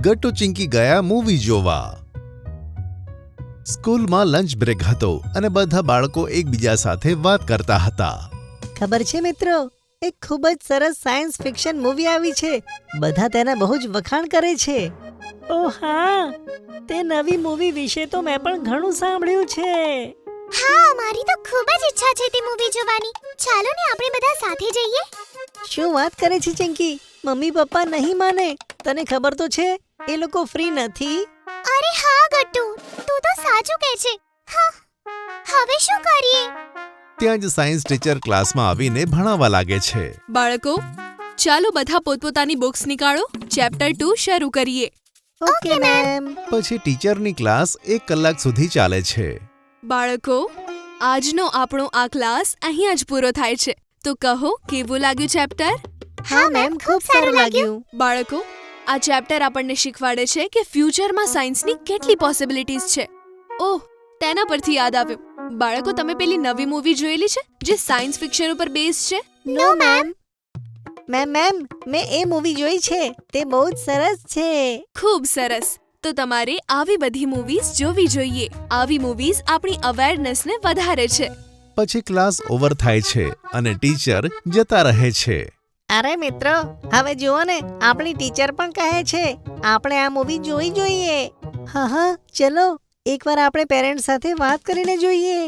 ગટ્ટુ ચિંકી ગયા મૂવી જોવા. સ્કૂલમાં લંચ બ્રેક હતો અને બધા બાળકો એકબીજા સાથે વાત કરતા હતા. ખબર છે મિત્રો, એક ખૂબ જ સરસ સાયન્સ ફિક્શન મૂવી આવી છે. બધા તેના બહુ જ વખાણ કરે છે. ઓ હા, તે નવી મૂવી વિશે તો મેં પણ ઘણું સાંભળ્યું છે. હા, મારી તો ખૂબ જ ઈચ્છા છે તે મૂવી જોવાની. ચાલો ને આપણે બધા સાથે જઈએ. શું વાત કરે છે ચિંકી? મમ્મી પપ્પા નહીં માને. તને ખબર તો છે એ લોકો ફ્રી નથી. અરે હા ગટ્ટુ, તું તો સાચું કહે છે. હા, હવે શું કરીએ? ત્યાં જ સાયન્સ ટીચર ક્લાસમાં આવીને ભણાવવા લાગે છે. બાળકો, ચાલો બધા પોતપોતાની બુક્સ નીકાળો. ચેપ્ટર 2 શરૂ કરીએ. Okay ma'am. પછી ટીચરની ક્લાસ 1 કલાક સુધી ચાલે છે. બાળકો, આજનો આપણો આ ક્લાસ અહીંયા જ પૂરો થાય છે. તો કહો, કેવું લાગ્યું ચેપ્ટર? હા મેમ, ખૂબ સારું લાગ્યું. બાળકો, આ ચેપ્ટર આપણને શીખવાડે છે કે ફ્યુચરમાં સાયન્સની કેટલી પોસિબિલિટીઝ છે. ઓહ, તેના પરથી યાદ આવ્યું. બાળકો, તમે પેલી નવી મૂવી જોયેલી છે જે સાયન્સ ફિક્શન ઉપર બેઝ છે? નો મેમ. મેમ, મેં એ મૂવી જોઈ છે. તે બહુ જ સરસ છે. ખૂબ સરસ. તો તમારે આવી બધી મૂવીઝ જોવી જોઈએ. આવી મૂવીઝ આપણી અવેરનેસને વધારે છે. પછી ક્લાસ ઓવર થાય છે અને ટીચર જતા રહે છે. અરે મિત્રો, હવે જુઓ ને, આપણી ટીચર પણ કહે છે આપણે આ મૂવી જોઈ જોઈએ. હા, ચલો એકવાર આપણે પેરેન્ટ્સ સાથે વાત કરીને જોઈએ.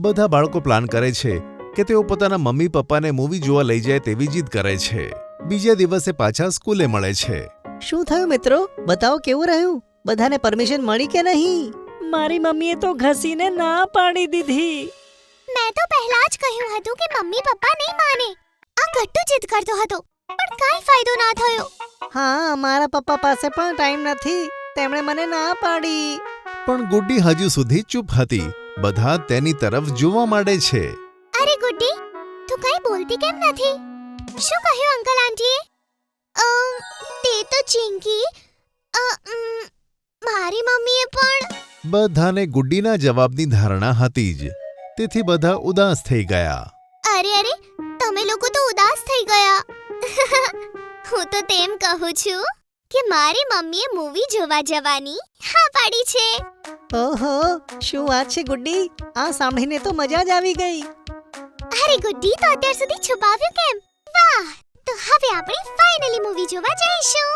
બધા બાળકો પ્લાન કરે છે કે તેઓ પોતાના મમ્મી પપ્પાને મૂવી જોવા લઈ જાય તેવી જીદ કરે છે. બીજા દિવસે પાછા સ્કૂલે મળે છે. શું થયું મિત્રો? બતાવો કેવું રહ્યું? બધાને પરમિશન મળી કે નહીં? મારી મમ્મીએ તો ઘસીને ના પાડી દીધી. મેં તો પહેલા જ કહ્યું હતું કે મમ્મી પપ્પા નહીં માને. આ ગટ્ટુ જીદ કરતો હતો, પણ કાંઈ ફાયદો ના થયો. હા, મારા પપ્પા પાસે પણ ટાઈમ નથી. તેમણે મને ના પાડી. પણ ગુડ્ડી હજુ સુધી ચૂપ હતી. બધા તેની તરફ જોવા માંડે છે. અરે ગુડ્ડી, તું કંઈ બોલતી કેમ નથી? શું કહ્યું અંકલ આંટીએ? તે તો ચિંકી, મારી મમ્મીએ પણ. બધાને ગુડ્ડીના જવાબની ધારણા હતી જ. તેથી બધા ઉદાસ થઈ ગયા. અરે, તમે લોકો તો ઉદાસ થઈ ગયા. હું તો તેમ કહું છું કે મારી મમ્મીએ મૂવી જોવા જવાની હા પાડી છે. ઓહો, શું વાત છે ગુડ્ડી? આ સાંભળીને તો મજા જ આવી ગઈ. અરે ગુડ્ડી, તો અત્યાર સુધી છુપાવ્યું કેમ? વાહ, તો હવે આપણે ફાઇનલી મૂવી જોવા જઈશું.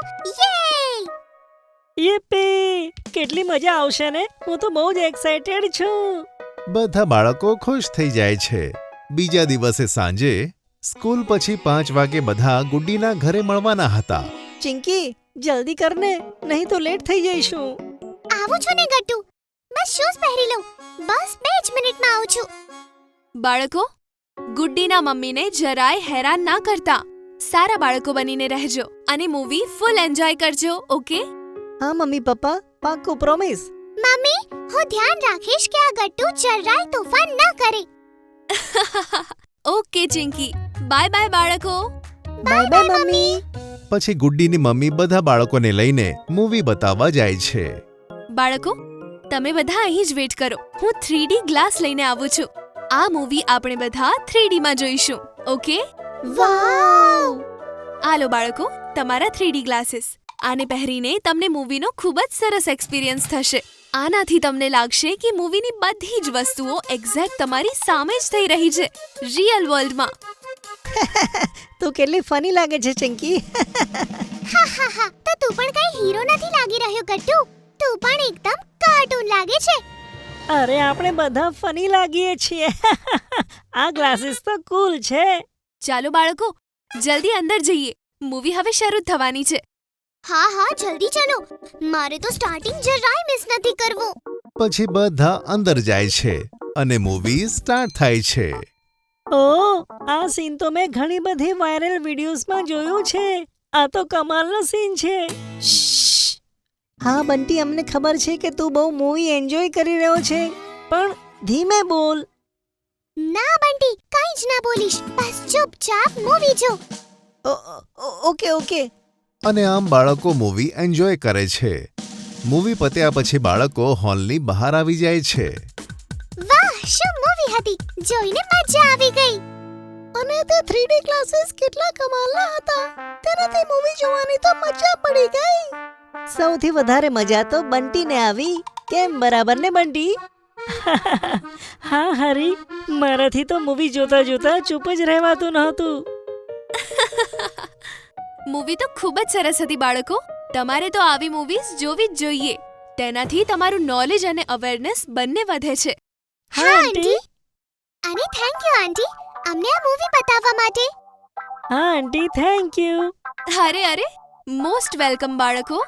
યીપી! કેટલી મજા આવશે ને. હું તો બહુ જ એક્સાઇટેડ છું. બધા બાળકો ખુશ થઈ જાય છે. બીજા દિવસે સાંજે સ્કૂલ પછી 5 વાગે બધા ગુડ્ડીના ઘરે મળવાના હતા. ચિંકી, જલ્દી કરને, નહીં તો લેટ થઈ જઈશું. આવું છું ને ગટ્ટુ, બસ શૂઝ પહેરી લઉં. બસ 2 જ મિનિટમાં આવું છું. બાળકો, ગુડ્ડીના મમ્મીને જરાય હેરાન ના કરતા. સારા બાળકો બનીને રહેજો અને મૂવી ફૂલ એન્જોય કરજો. ઓકે? હા મમ્મી પપ્પા, પાક્કું, પ્રોમિસ. મમ્મી, હું ધ્યાન રાખીશ કે આ ગટ્ટુ જરાય તોફાન ન કરે. ઓકે ચિંકી, બાય બાય બાળકો. Bye bye mummy. પછી ગુડ્ડીની મમ્મી બધા બાળકોને લઈને મૂવી બતાવવા જાય છે. બાળકો, તમે બધા અહીં જ વેટ કરો. હું 3D ગ્લાસ લઈને આવું છું. આ મૂવી આપણે બધા 3D માં જોઈશું. ઓકે? વાવ! આલો બાળકો, તમારા 3D ગ્લાસીસ. આને પહેરીને તમને મૂવીનો ખૂબ જ સરસ એક્સપિરિયન્સ થશે. આનાથી તમને લાગશે કે મૂવીની બધી જ વસ્તુઓ એક્ઝેક્ટ તમારી સામે જ થઈ રહી છે, રિયલ વર્લ્ડમાં. તું કેટલી ફની લાગે છે ચિંકી. હા, તો તું પણ કઈ હીરો નથી લાગી રહ્યો ગટ્ટુ. તું પણ એકદમ કાર્ટૂન લાગે છે. અરે, આપણે બધા ફની લાગીએ છીએ. આ ગ્લાસીસ તો કૂલ છે. ચાલો બાળકો, જલ્દી અંદર જઈએ. મૂવી હવે શરૂ થવાની છે. હા, જલ્દી ચલો. મારે તો સ્ટાર્ટિંગ જરાય મિસ નથી કરવું. પછી બધા અંદર જાય છે અને મૂવી સ્ટાર્ટ થાય છે. ઓહ, આ સીન તો મેં ઘણી બધી વાયરલ વિડીયોઝમાં જોયું છે. આ તો કમાલનો સીન છે. હા બંટી, અમને ખબર છે કે તું બહુ મૂવી એન્જોય કરી રહ્યો છે, પણ ધીમે બોલ. ના બંટી, કંઈ જ ના બોલીશ. બસ ચૂપચાપ મૂવી જો. ઓકે. અને આમ બાળકો મૂવી એન્જોય કરે છે. મૂવી પત્યા પછી બાળકો હોલની બહાર આવી જાય છે. વાહ, શું મૂવી હતી! જોઈને મજા આવી ગઈ. અને તે 3D ક્લાસીસ કેટલા કમાલના હતા. તેનાથી મૂવી જોવાની તો મજા પડી ગઈ. સૌથી વધારે મજા તો બંટીને આવી. કેમ બરાબર ને બંટી? હા હરી, મારાથી તો મૂવી જોતા જોતા ચૂપ જ રહેવાતું નહોતું. મૂવી તો ખૂબ જ સરસ હતી બાળકો. તમારે તો આવી મૂવીઝ જોવી જ જોઈએ. તેનાથી તમારું નોલેજ અને અવેરનેસ બંને વધે છે. હા આંટી. અને થેન્ક યુ આંટી અમને આ મૂવી બતાવવા માટે. હા આંટી, થેન્ક યુ. અરે મોસ્ટ વેલકમ બાળકો.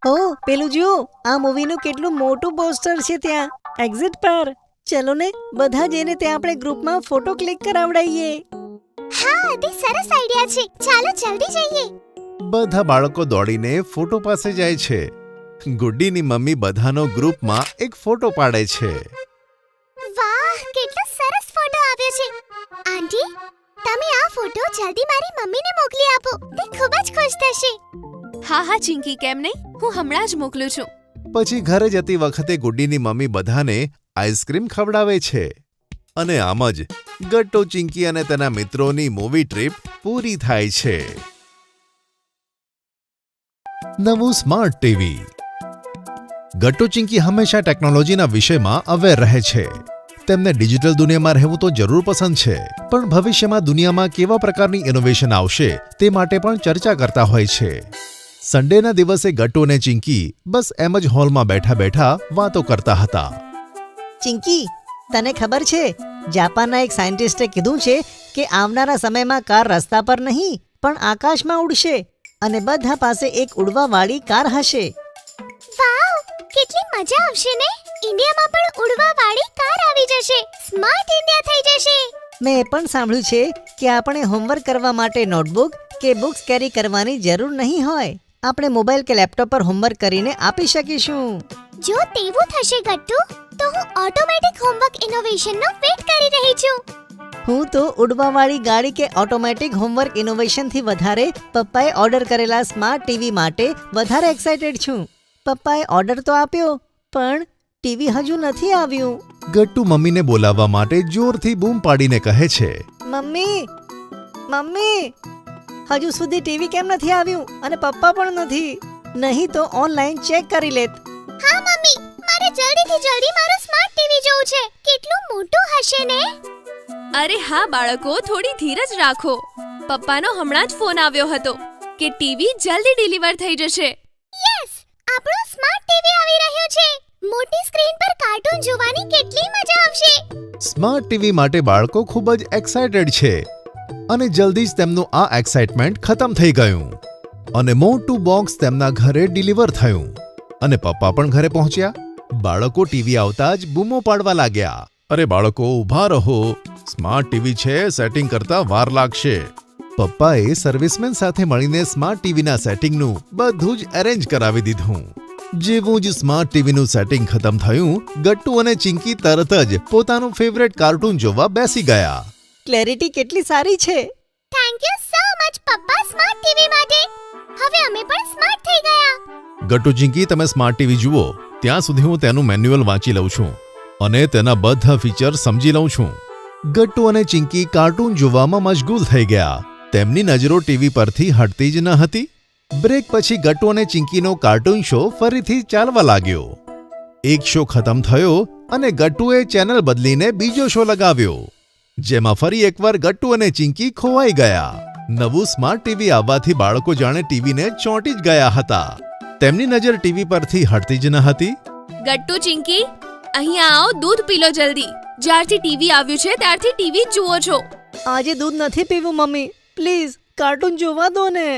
ઓ પેલું જુઓ, આ મૂવીનું કેટલું મોટું પોસ્ટર છે ત્યાં એક્ઝિટ પર. ચલો ને બધા જઈને ત્યાં આપણે ગ્રુપમાં ફોટો ક્લિક કરાવડાઈએ. હા તે સરસ આઈડિયા છે. ચાલો જલ્દી જઈએ. બધા બાળકો દોડીને ફોટો પાસે જાય છે. ગુડ્ડીની મમ્મી બધાનો ગ્રુપમાં એક ફોટો પાડે છે. વાહ કેટલો સરસ ફોટો આવ્યો છે. આંટી તમે આ ફોટો જલ્દી મારી મમ્મીને મોકલી આપો. તે ખૂબ જ ખુશ થશે. હા ચિંકી, કેમ નહીં, હું હમણાં જ મોકલું છું. પછી ઘરે જતી વખતે ગુડ્ડીની મમ્મી બધાને આઈસ્ક્રીમ ખવડાવે છે. અને આમ જ ગટ્ટો, ચિંકી અને તેના મિત્રોની મૂવી ટ્રીપ પૂરી થાય છે. નવું સ્માર્ટ ટીવી. ગટ્ટો, ચિંકી હંમેશા ટેકનોલોજીના વિષયમાં અવેર રહે છે. તેમને ડિજિટલ દુનિયામાં રહેવું તો જરૂર પસંદ છે, પણ ભવિષ્યમાં દુનિયામાં કેવા પ્રકારની ઇનોવેશન આવશે તે માટે પણ ચર્ચા કરતા હોય છે. સન્ડેના દિવસે ગટ્ટો અને ચિંકી બસ એમ જ હોલમાં બેઠા બેઠા વાતો કરતા હતા. ચિંકી, તને ખબર છે જાપાનના એક સાયન્ટિસ્ટે કીધું છે કે આવનારા સમયમાં કાર રસ્તા પર નહીં પણ આકાશમાં ઉડશે અને બધા પાસે એક ઉડવાવાળી કાર હશે. વાવ કેટલી મજા આવશે ને. ઇન્ડિયામાં પણ ઉડવાવાળી કાર આવી જશે. સ્માર્ટ ઇન્ડિયા થઈ જશે. મેં એ પણ સાંભળ્યું છે કે આપણે હોમવર્ક કરવા માટે નોટબુક કે બુક્સ કેરી કરવાની જરૂર નહીં હોય. આપણે મોબાઈલ કે લેપટોપ પર હોમવર્ક કરીને આપી શકીશું. જો તેવું થશે ગટ્ટુ તો હું ઓટોમેટિક હોમવર્ક ઇનોવેશનનો વેટ કરી રહી છું. હું તો ઉડવાવાળી ગાડી કે ઓટોમેટિક હોમવર્ક ઇનોવેશનથી વધારે પપ્પાએ ઓર્ડર કરેલા સ્માર્ટ ટીવી માટે વધારે એક્સાઇટેડ છું. પપ્પાએ ઓર્ડર તો આપ્યો પણ ટીવી હજુ નથી આવ્યું. ગટ્ટુ મમ્મીને બોલાવવા માટે જોરથી બૂમ પાડીને કહે છે. મમ્મી મમ્મી, હજુ સુધી ટીવી કેમ નથી આવ્યું અને પપ્પા પણ નથી? નહીં તો ઓનલાઈન ચેક કરી લેત. હા મમ્મી, મારે જલ્દીથી જલ્દી મારું સ્માર્ટ ટીવી જોવું છે. કેટલું મોટું હશે ને. અરે હા બાળકો, થોડી ધીરજ રાખો. પપ્પાનો હમણાં જ ફોન આવ્યો હતો કે ટીવી જલ્દી ડિલિવર થઈ જશે. યસ, આપણું સ્માર્ટ ટીવી આવી રહ્યું છે. મોટી સ્ક્રીન પર કાર્ટૂન જોવાની કેટલી મજા આવશે. સ્માર્ટ ટીવી માટે બાળકો ખૂબ જ એક્સાઇટેડ છે અને જલ્દી જ તેમનું આ એક્સાઇટમેન્ટ ખતમ થઈ ગયું અને મોટું બોક્સ તેમના ઘરે ડિલિવર થયું અને પપ્પા પણ ઘરે પહોંચ્યા. બાળકો ટીવી આવતા જ બૂમો પાડવા લાગ્યા. અરે બાળકો, ઊભા રહો, સ્માર્ટ ટીવી છે, સેટિંગ કરતા વાર લાગશે. પપ્પાએ સર્વિસમેન સાથે મળીને સ્માર્ટ ટીવીના સેટિંગનું બધું જ અરેન્જ કરાવી દીધું. જેવું જ સ્માર્ટ ટીવીનું સેટિંગ ખતમ થયું, ગટ્ટુ અને ચિંકી તરત જ પોતાનું ફેવરેટ કાર્ટૂન જોવા બેસી ગયા. ક્લેરિટી કેટલી સારી છે. થેન્ક યુ સો મચ પપ્પા સ્માર્ટ ટીવી માટે. હવે અમે પણ સ્માર્ટ થઈ ગયા. ગટ્ટુ, ચિંકી, તમે સ્માર્ટ ટીવી જુઓ, ત્યાં સુધી હું તેનું મેન્યુઅલ વાંચી લઉં છું અને તેના બધા ફીચર સમજી લઉં છું. ગટ્ટુ અને ચિંકી કાર્ટૂન જોવામાં મશગુલ થઈ ગયા. તેમની નજરો ટીવી પરથી હટતી જ ન હતી. બ્રેક પછી ગટ્ટુ અને ચિંકીનો કાર્ટૂન શો ફરીથી ચાલવા લાગ્યો. એક શો ખતમ થયો અને ગટ્ટુએ ચેનલ બદલીને બીજો શો લગાવ્યો, જેમાં ફરી એકવાર ગટ્ટુ અને ચિંકી ખોવાઈ ગયા. નવું સ્માર્ટ ટીવી આવવાથી બાળકો જાણે ટીવીને ચોંટી જ ગયા હતા. તેમની નજર ટીવી પરથી હટતી જ ન હતી. ગટ્ટુ, ચિંકી, અહીંયા આવો, દૂધ પી લો જલ્દી. જ્યારથી ટીવી આવ્યું છે ત્યારથી ટીવી જ જુઓ છો. આજે દૂધ નથી પીવું મમ્મી, પ્લીઝ કાર્ટૂન જોવા દો ને.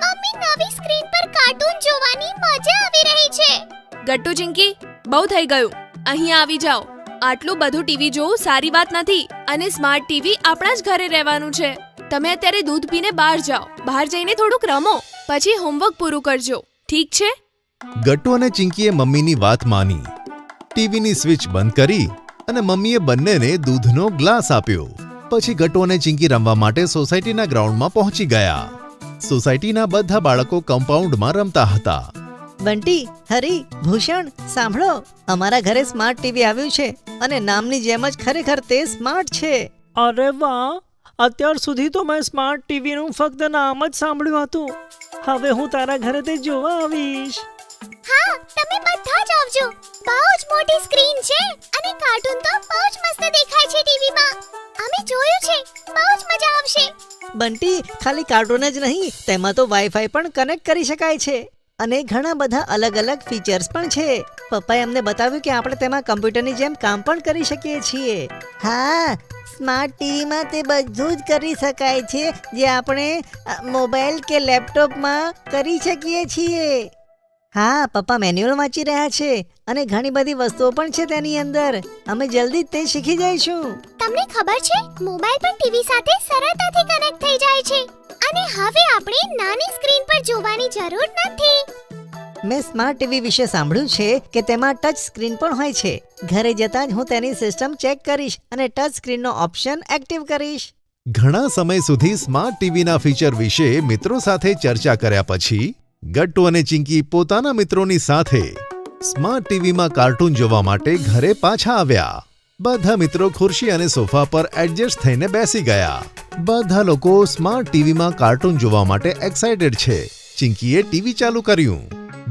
મમ્મી, નવી સ્ક્રીન પર કાર્ટૂન જોવાની મજા આવી રહી છે. ગટ્ટુ, ચિંકી, બહુ થઈ ગયું. અહીંયા આવી જાઓ. આટલું બધું ટીવી જોવું સારી વાત નથી અને સ્માર્ટ ટીવી આપણા જ ઘરે રહેવાનું છે. તમે અત્યારે દૂધ પીને બહાર જાઓ. બહાર જઈને થોડુંક રમો, પછી હોમવર્ક પૂરું કરજો. ઠીક છે? ગટ્ટુ અને ચિંકીએ મમ્મીની વાત માની. ટીવીની સ્વિચ બંધ કરી અને મમ્મીએ બંનેને દૂધનો ગ્લાસ આપ્યો. પછી ગટ્ટુ અને ચિંકી રમવા માટે સોસાયટીના ગ્રાઉન્ડમાં પહોંચી ગયા. સોસાયટીના બધા બાળકો કમ્પાઉન્ડમાં રમતા હતા. બંટી, હરી, ભૂષણ, સાંભળો, અમારા ઘરે સ્માર્ટ ટીવી આવ્યું છે અને નામની જેમ જ ખરેખર તે સ્માર્ટ છે. અરે વાહ, અત્યાર સુધી તો મેં સ્માર્ટ ટીવીનું ફક્ત નામ જ સાંભળ્યું હતું. હવે હું તારા ઘરે તે જોવા આવીશ. હા, તમે બધા જ આવજો. બહુ જ મોટી સ્ક્રીન છે અને કાર્ટૂન તો બહુ જ મસ્ત દેખાય છે ટીવીમાં. અમે જોયું છે. બહુ જ મજા આવશે. બંટી, ખાલી કાર્ટૂન જ નહીં, તેમાં તો વાઈફાઈ પણ કનેક્ટ કરી શકાય છે અને ઘણા બધા અલગ અલગ ફીચર્સ પણ છે. પપ્પાએ અમને બતાવ્યું કે આપણે તેમાં કમ્પ્યુટરની જેમ કામ પણ કરી શકીએ છીએ. હા, સ્માર્ટ ટીવીમાં તે બધું જ કરી શકાય છે જે આપણે મોબાઈલ કે લેપટોપમાં કરી શકીએ છીએ. હા, પપ્પા મેન્યુઅલ વાંચી રહ્યા છે અને ઘણી બધી વસ્તુઓ પણ છે તેની અંદર. અમે જલ્દી જ તે શીખી જઈશું. તમને ખબર છે, મોબાઈલ પણ ટીવી સાથે સરળતાથી કનેક્ટ થઈ જાય છે અને હવે આપણે નાની સ્ક્રીન પર જોવાની જરૂર નથી. મેં સ્માર્ટ ટીવી વિશે સાંભળ્યું છે કે તેમાં ટચ સ્ક્રીન પણ હોય છે. ઘરે જતાં જ હું તેની સિસ્ટમ ચેક કરીશ અને ટચ સ્ક્રીનનો ઓપ્શન એક્ટિવ કરીશ. ઘણા સમય સુધી સ્માર્ટ ટીવીના ફીચર વિશે મિત્રો સાથે ચર્ચા કર્યા પછી ગટ્ટુ અને ચિંકી પોતાના મિત્રોની સાથે સ્માર્ટ ટીવીમાં કાર્ટૂન જોવા માટે ઘરે પાછા આવ્યા. બધા મિત્રો ખુરશી અને સોફા પર એડજસ્ટ થઈને બેસી ગયા. બધા લોકો સ્માર્ટ ટીવીમાં કાર્ટૂન જોવા માટે એક્સાઇટેડ છે. ચિંકીએ ટીવી ચાલુ કર્યું.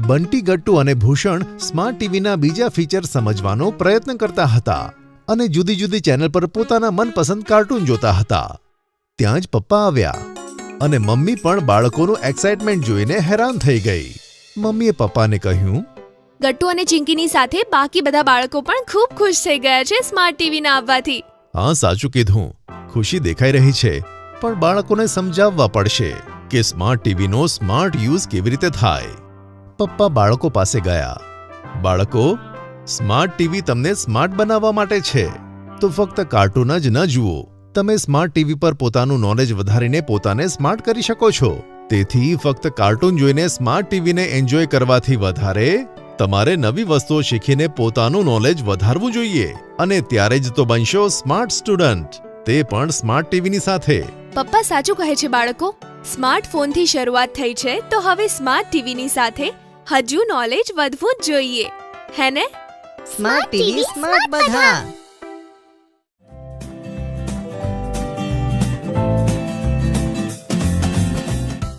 બંટી, ગટ્ટુ અને ભૂષણ સ્માર્ટ ટીવીના બીજા ફીચર સમજવાનો પ્રયત્ન કરતા હતા અને જુદી જુદી ચેનલ પર પોતાના મનપસંદ કાર્ટૂન જોતા હતા. ત્યાં જ પપ્પા આવ્યા અને મમ્મી પણ બાળકોનું એક્સાઇટમેન્ટ જોઈને હેરાન થઈ ગઈ. મમ્મીએ પપ્પાને કહ્યું, ગટ્ટુ અને ચિંકીની સાથે બાકી બધા બાળકો પણ ખૂબ ખુશ થઈ ગયા છે સ્માર્ટ ટીવીના આવવાથી. હા, સાચું કીધું. ખુશી દેખાઈ રહી છે, પણ બાળકોને સમજાવવા પડશે કે સ્માર્ટ ટીવીનો સ્માર્ટ યુઝ કેવી રીતે થાય. પપ્પા બાળકો પાસે ગયા. બાળકો, સ્માર્ટ ટીવી તમને સ્માર્ટ બનાવવા માટે છે, તો ફક્ત કાર્ટૂન જ ન જુઓ. તમે સ્માર્ટ ટીવી પર પોતાનું નોલેજ વધારીને પોતાને સ્માર્ટ કરી શકો છો. તેથી ફક્ત કાર્ટૂન જોઈને સ્માર્ટ ટીવીને એન્જોય કરવાથી વધારે તમારે નવી વસ્તુઓ શીખીને પોતાનું નોલેજ વધારવું જોઈએ અને ત્યારે જ તો બનશો સ્માર્ટ સ્ટુડન્ટ, તે પણ સ્માર્ટ ટીવીની સાથે. પપ્પા સાચું કહે છે બાળકો. સ્માર્ટફોનથી શરૂઆત થઈ છે તો હવે સ્માર્ટ ટીવીની સાથે હજુ નોલેજ વધવું જ જોઈએ, હે ને? સ્માર્ટ ટીવી સ્માર્ટ બધા.